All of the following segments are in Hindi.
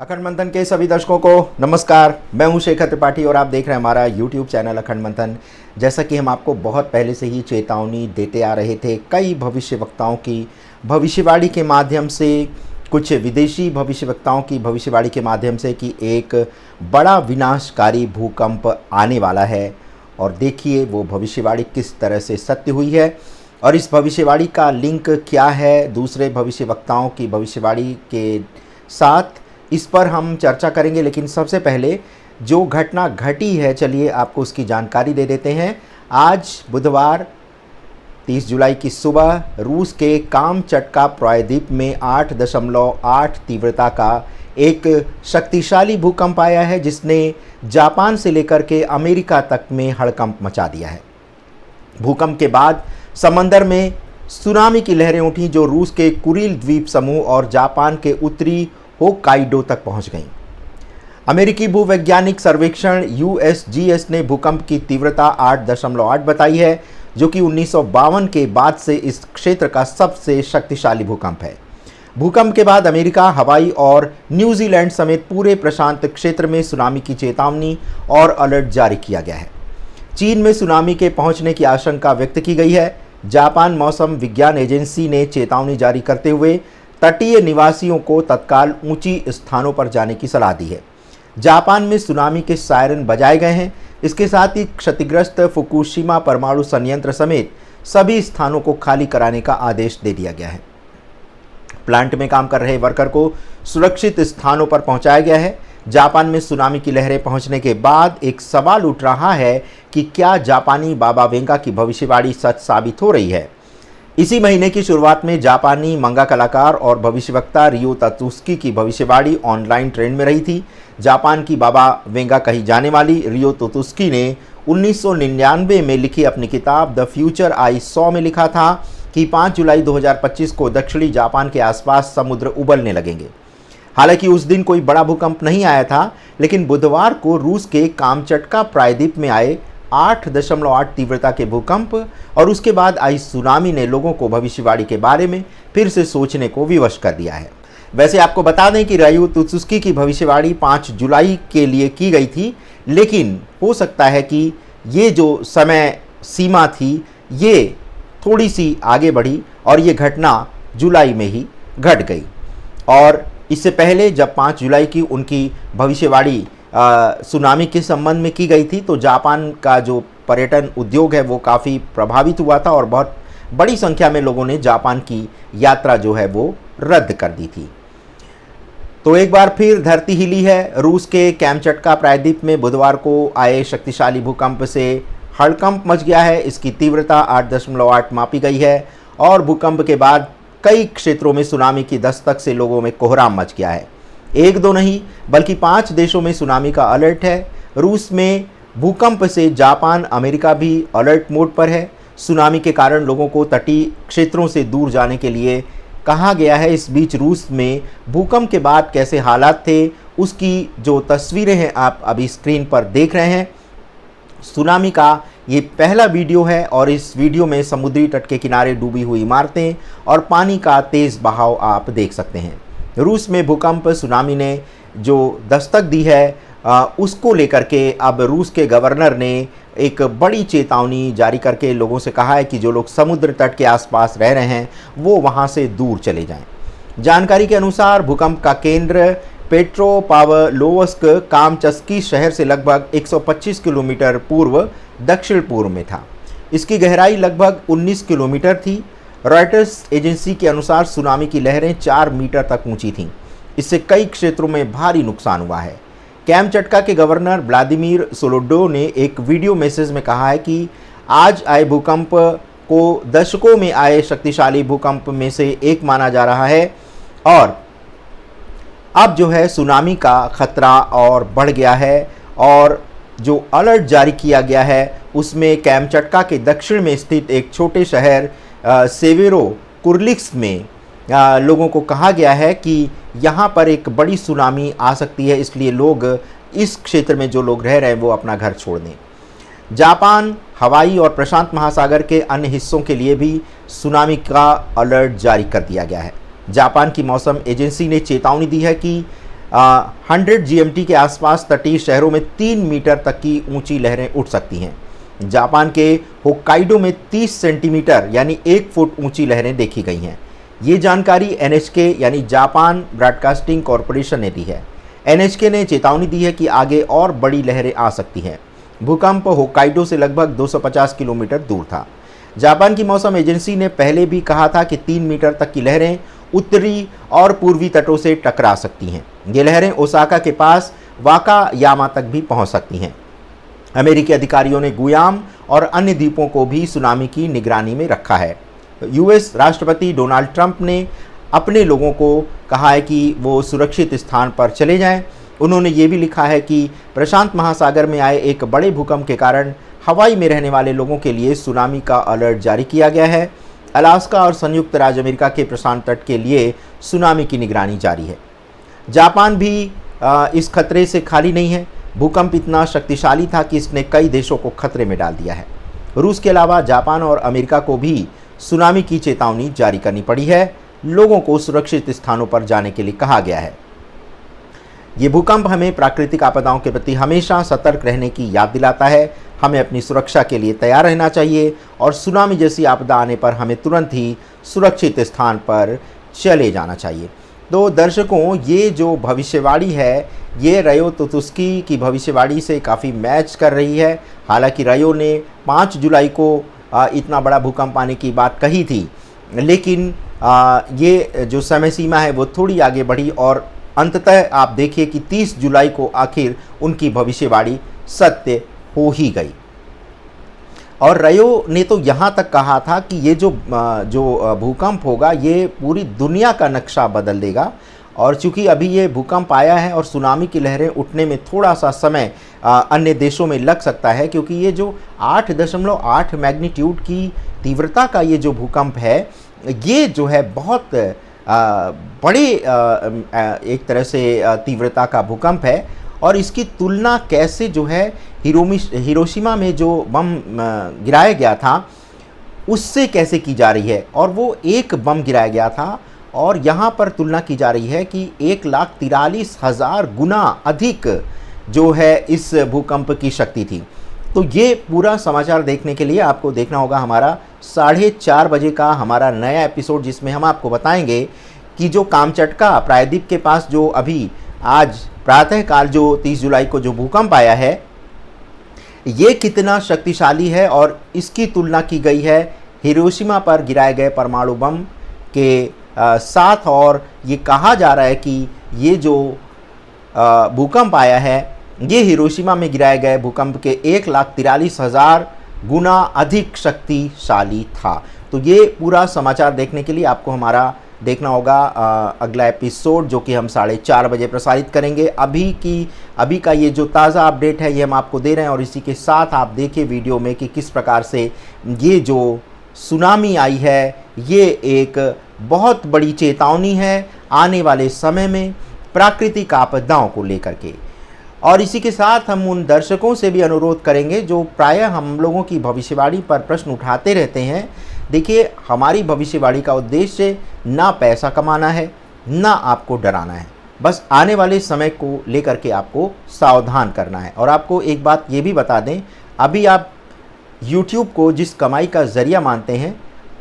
अखंड मंथन के सभी दर्शकों को नमस्कार। मैं हूं शेखर त्रिपाठी और आप देख रहे हैं हमारा यूट्यूब चैनल अखंड मंथन। जैसा कि हम आपको बहुत पहले से ही चेतावनी देते आ रहे थे, कई भविष्यवक्ताओं की भविष्यवाणी के माध्यम से, कुछ विदेशी भविष्यवक्ताओं की भविष्यवाणी के माध्यम से कि एक बड़ा विनाशकारी भूकंप आने वाला है। और देखिए वो भविष्यवाणी किस तरह से सत्य हुई है और इस भविष्यवाणी का लिंक क्या है दूसरे भविष्यवक्ताओं की भविष्यवाणी के साथ, इस पर हम चर्चा करेंगे। लेकिन सबसे पहले जो घटना घटी है, चलिए आपको उसकी जानकारी दे देते हैं। आज बुधवार 30 जुलाई की सुबह रूस के कामचटका प्रायद्वीप में 8.8 तीव्रता का एक शक्तिशाली भूकंप आया है, जिसने जापान से लेकर के अमेरिका तक में हड़कंप मचा दिया है। भूकंप के बाद समंदर में सुनामी की लहरें उठी, जो रूस के कुरिल द्वीप समूह और जापान के उत्तरी होक्काइडो तक पहुंच गईं। अमेरिकी भूवैज्ञानिक सर्वेक्षण USGS ने भूकंप की तीव्रता 8.8 बताई है, जो कि 1952 के बाद से इस क्षेत्र का सबसे शक्तिशाली भूकंप है। भूकंप के बाद अमेरिका, हवाई और न्यूजीलैंड समेत पूरे प्रशांत क्षेत्र में सुनामी की चेतावनी और अलर्ट जारी किया गया है। चीन में सुनामी के पहुंचने की आशंका व्यक्त की गई है। जापान मौसम विज्ञान एजेंसी ने चेतावनी जारी करते हुए तटीय निवासियों को तत्काल ऊंची स्थानों पर जाने की सलाह दी है। जापान में सुनामी के सायरन बजाए गए हैं। इसके साथ ही क्षतिग्रस्त फुकुशिमा परमाणु संयंत्र समेत सभी स्थानों को खाली कराने का आदेश दे दिया गया है। प्लांट में काम कर रहे वर्कर को सुरक्षित स्थानों पर पहुंचाया गया है। जापान में सुनामी की लहरें पहुंचने के बाद एक सवाल उठ रहा है कि क्या जापानी बाबा वेंगा की भविष्यवाणी सच साबित हो रही है। इसी महीने की शुरुआत में जापानी मंगा कलाकार और भविष्यवक्ता रियो तत्सुकी की भविष्यवाणी ऑनलाइन ट्रेंड में रही थी। जापान की बाबा वेंगा कही जाने वाली रियो तत्सुकी ने 1999 में लिखी अपनी किताब द फ्यूचर आई सॉ में लिखा था कि 5 जुलाई 2025 को दक्षिणी जापान के आसपास समुद्र उबलने लगेंगे। हालांकि उस दिन कोई बड़ा भूकंप नहीं आया था, लेकिन बुधवार को रूस के कामचटका प्रायद्वीप में आए 8.8 तीव्रता के भूकंप और उसके बाद आई सुनामी ने लोगों को भविष्यवाणी के बारे में फिर से सोचने को विवश कर दिया है। वैसे आपको बता दें कि रियो तत्सुकी की भविष्यवाणी 5 जुलाई के लिए की गई थी, लेकिन हो सकता है कि ये जो समय सीमा थी ये थोड़ी सी आगे बढ़ी और ये घटना जुलाई में ही घट गई। और इससे पहले जब 5 जुलाई की उनकी भविष्यवाणी सुनामी के संबंध में की गई थी, तो जापान का जो पर्यटन उद्योग है वो काफ़ी प्रभावित हुआ था और बहुत बड़ी संख्या में लोगों ने जापान की यात्रा जो है वो रद्द कर दी थी। तो एक बार फिर धरती हिली है। रूस के कामचटका प्रायद्वीप में बुधवार को आए शक्तिशाली भूकंप से हड़कंप मच गया है। इसकी तीव्रता 8.8 मापी गई है और भूकंप के बाद कई क्षेत्रों में सुनामी की दस्तक से लोगों में कोहराम मच गया है। एक दो नहीं बल्कि 5 देशों में सुनामी का अलर्ट है। रूस में भूकंप से जापान, अमेरिका भी अलर्ट मोड पर है। सुनामी के कारण लोगों को तटीय क्षेत्रों से दूर जाने के लिए कहा गया है। इस बीच रूस में भूकंप के बाद कैसे हालात थे, उसकी जो तस्वीरें हैं आप अभी स्क्रीन पर देख रहे हैं। सुनामी का ये पहला वीडियो है और इस वीडियो में समुद्री तट के किनारे डूबी हुई इमारतें और पानी का तेज़ बहाव आप देख सकते हैं। रूस में भूकंप सुनामी ने जो दस्तक दी है उसको लेकर के अब रूस के गवर्नर ने एक बड़ी चेतावनी जारी करके लोगों से कहा है कि जो लोग समुद्र तट के आसपास रह रहे हैं वो वहां से दूर चले जाएं। जानकारी के अनुसार भूकंप का केंद्र पेट्रोपावलोव्स्क कामचस्की शहर से लगभग 125 किलोमीटर पूर्व दक्षिण पूर्व में था। इसकी गहराई लगभग 19 किलोमीटर थी। रॉयटर्स एजेंसी के अनुसार सुनामी की लहरें 4 मीटर तक ऊंची थीं। इससे कई क्षेत्रों में भारी नुकसान हुआ है। कामचटका के गवर्नर व्लादिमीर सोलोडो ने एक वीडियो मैसेज में कहा है कि आज आए भूकंप को दशकों में आए शक्तिशाली भूकंप में से एक माना जा रहा है और अब जो है सुनामी का खतरा और बढ़ गया है। और जो अलर्ट जारी किया गया है उसमें कामचटका के दक्षिण में स्थित एक छोटे शहर सेवेरो कुर्लिक्स में लोगों को कहा गया है कि यहाँ पर एक बड़ी सुनामी आ सकती है, इसलिए लोग इस क्षेत्र में जो लोग रह रहे हैं वो अपना घर छोड़ दें। जापान, हवाई और प्रशांत महासागर के अन्य हिस्सों के लिए भी सुनामी का अलर्ट जारी कर दिया गया है। जापान की मौसम एजेंसी ने चेतावनी दी है कि 100 GMT के आसपास तटीय शहरों में 3 मीटर तक की ऊंची लहरें उठ सकती हैं। जापान के होक्काइडो में 30 सेंटीमीटर यानी 1 फुट ऊंची लहरें देखी गई हैं। ये जानकारी NHK यानी जापान ब्रॉडकास्टिंग कॉरपोरेशन ने दी है। NHK ने चेतावनी दी है कि आगे और बड़ी लहरें आ सकती हैं। भूकंप होक्काइडो से लगभग 250 किलोमीटर दूर था। जापान की मौसम एजेंसी ने पहले भी कहा था कि 3 मीटर तक की लहरें उत्तरी और पूर्वी तटों से टकरा सकती हैं। ये लहरें ओसाका के पास वाकायामा तक भी पहुंच सकती हैं। अमेरिकी अधिकारियों ने गुयाम और अन्य द्वीपों को भी सुनामी की निगरानी में रखा है। US राष्ट्रपति डोनाल्ड ट्रंप ने अपने लोगों को कहा है कि वो सुरक्षित स्थान पर चले जाएं। उन्होंने ये भी लिखा है कि प्रशांत महासागर में आए एक बड़े भूकंप के कारण हवाई में रहने वाले लोगों के लिए सुनामी का अलर्ट जारी किया गया है। अलास्का और संयुक्त राज्य अमेरिका के प्रशांत तट के लिए सुनामी की निगरानी जारी है। जापान भी इस खतरे से खाली नहीं है। भूकंप इतना शक्तिशाली था कि इसने कई देशों को खतरे में डाल दिया है। रूस के अलावा जापान और अमेरिका को भी सुनामी की चेतावनी जारी करनी पड़ी है। लोगों को सुरक्षित स्थानों पर जाने के लिए कहा गया है। ये भूकंप हमें प्राकृतिक आपदाओं के प्रति हमेशा सतर्क रहने की याद दिलाता है। हमें अपनी सुरक्षा के लिए तैयार रहना चाहिए और सुनामी जैसी आपदा आने पर हमें तुरंत ही सुरक्षित स्थान पर चले जाना चाहिए। तो दर्शकों, ये जो भविष्यवाणी है ये रयो तुतुस्की की भविष्यवाणी से काफ़ी मैच कर रही है। हालांकि रयो ने 5 जुलाई को इतना बड़ा भूकंप आने की बात कही थी, लेकिन ये जो समय सीमा है वो थोड़ी आगे बढ़ी और अंततः आप देखिए कि 30 जुलाई को आखिर उनकी भविष्यवाणी सत्य हो ही गई। और रयो ने तो यहाँ तक कहा था कि ये जो भूकंप होगा ये पूरी दुनिया का नक्शा बदल देगा। और चूंकि अभी ये भूकंप आया है और सुनामी की लहरें उठने में थोड़ा सा समय अन्य देशों में लग सकता है, क्योंकि ये जो 8.8 मैग्नीट्यूड की तीव्रता का ये जो भूकंप है ये जो है बहुत बड़े एक तरह से तीव्रता का भूकंप है। और इसकी तुलना कैसे जो है हिरोशिमा में जो बम गिराया गया था उससे कैसे की जा रही है। और वो एक बम गिराया गया था और यहाँ पर तुलना की जा रही है कि 1,43,000 गुना अधिक जो है इस भूकंप की शक्ति थी। तो ये पूरा समाचार देखने के लिए आपको देखना होगा हमारा 4:30 बजे का हमारा नया एपिसोड, जिसमें हम आपको बताएंगे कि जो कामचटका प्रायद्वीप के पास जो अभी आज प्रातःकाल जो 30 जुलाई को जो भूकंप आया है ये कितना शक्तिशाली है। और इसकी तुलना की गई है हिरोशिमा पर गिराए गए परमाणु बम के साथ। और ये कहा जा रहा है कि ये जो भूकंप आया है ये हिरोशिमा में गिराए गए भूकंप के 1,43,000 गुना अधिक शक्तिशाली था। तो ये पूरा समाचार देखने के लिए आपको हमारा देखना होगा अगला एपिसोड, जो कि हम 4:30 बजे प्रसारित करेंगे। अभी का ये जो ताज़ा अपडेट है ये हम आपको दे रहे हैं। और इसी के साथ आप देखिए वीडियो में कि किस प्रकार से ये जो सुनामी आई है ये एक बहुत बड़ी चेतावनी है आने वाले समय में प्राकृतिक आपदाओं को लेकर के। और इसी के साथ हम उन दर्शकों से भी अनुरोध करेंगे जो प्रायः हम लोगों की भविष्यवाणी पर प्रश्न उठाते रहते हैं। देखिए, हमारी भविष्यवाणी का उद्देश्य ना पैसा कमाना है ना आपको डराना है, बस आने वाले समय को लेकर के आपको सावधान करना है। और आपको एक बात ये भी बता दें, अभी आप YouTube को जिस कमाई का ज़रिया मानते हैं,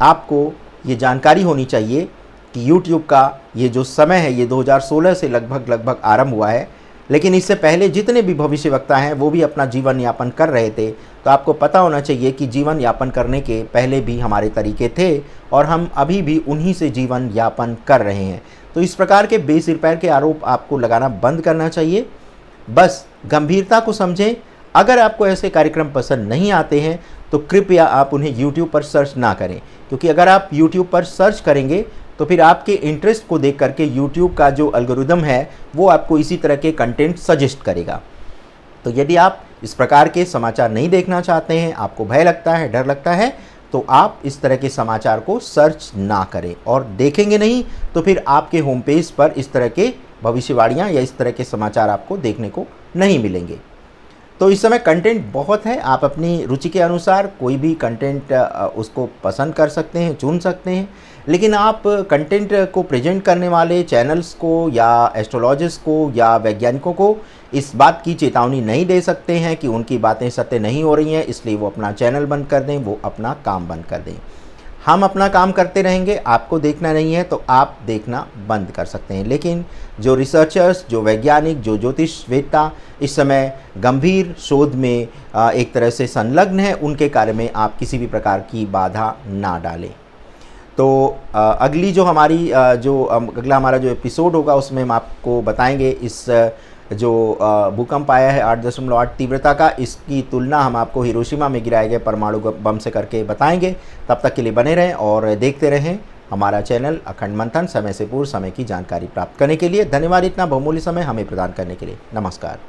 आपको ये जानकारी होनी चाहिए कि YouTube का ये जो समय है ये 2016 से लगभग आरंभ हुआ है। लेकिन इससे पहले जितने भी भविष्यवक्ता हैं वो भी अपना जीवन यापन कर रहे थे। तो आपको पता होना चाहिए कि जीवन यापन करने के पहले भी हमारे तरीके थे और हम अभी भी उन्हीं से जीवन यापन कर रहे हैं। तो इस प्रकार के बेसिर पैर के आरोप आपको लगाना बंद करना चाहिए। बस गंभीरता को समझें। अगर आपको ऐसे कार्यक्रम पसंद नहीं आते हैं तो कृपया आप उन्हें YouTube पर सर्च ना करें, क्योंकि अगर आप YouTube पर सर्च करेंगे तो फिर आपके इंटरेस्ट को देख करके YouTube का जो एल्गोरिदम है वो आपको इसी तरह के कंटेंट सजेस्ट करेगा। तो यदि आप इस प्रकार के समाचार नहीं देखना चाहते हैं, आपको भय लगता है, डर लगता है, तो आप इस तरह के समाचार को सर्च ना करें और देखेंगे नहीं तो फिर आपके होम पेज पर इस तरह के भविष्यवाणियाँ या इस तरह के समाचार आपको देखने को नहीं मिलेंगे। तो इस समय कंटेंट बहुत है, आप अपनी रुचि के अनुसार कोई भी कंटेंट उसको पसंद कर सकते हैं, चुन सकते हैं। लेकिन आप कंटेंट को प्रेजेंट करने वाले चैनल्स को या एस्ट्रोलॉजिस्ट को या वैज्ञानिकों को इस बात की चेतावनी नहीं दे सकते हैं कि उनकी बातें सत्य नहीं हो रही हैं, इसलिए वो अपना चैनल बंद कर दें, वो अपना काम बंद कर दें। हम अपना काम करते रहेंगे, आपको देखना नहीं है तो आप देखना बंद कर सकते हैं। लेकिन जो रिसर्चर्स, जो वैज्ञानिक, जो ज्योतिषवेत्ता इस समय गंभीर शोध में एक तरह से संलग्न है, उनके कार्य में आप किसी भी प्रकार की बाधा ना डालें। तो अगली जो हमारी अगला हमारा जो एपिसोड होगा उसमें हम आपको बताएंगे इस जो भूकंप आया है 8.8 तीव्रता का, इसकी तुलना हम आपको हिरोशिमा में गिराए गए परमाणु बम से करके बताएंगे। तब तक के लिए बने रहें और देखते रहें हमारा चैनल अखंड मंथन। समय से पूर्व समय की जानकारी प्राप्त करने के लिए धन्यवाद, इतना बहुमूल्य समय हमें प्रदान करने के लिए। नमस्कार।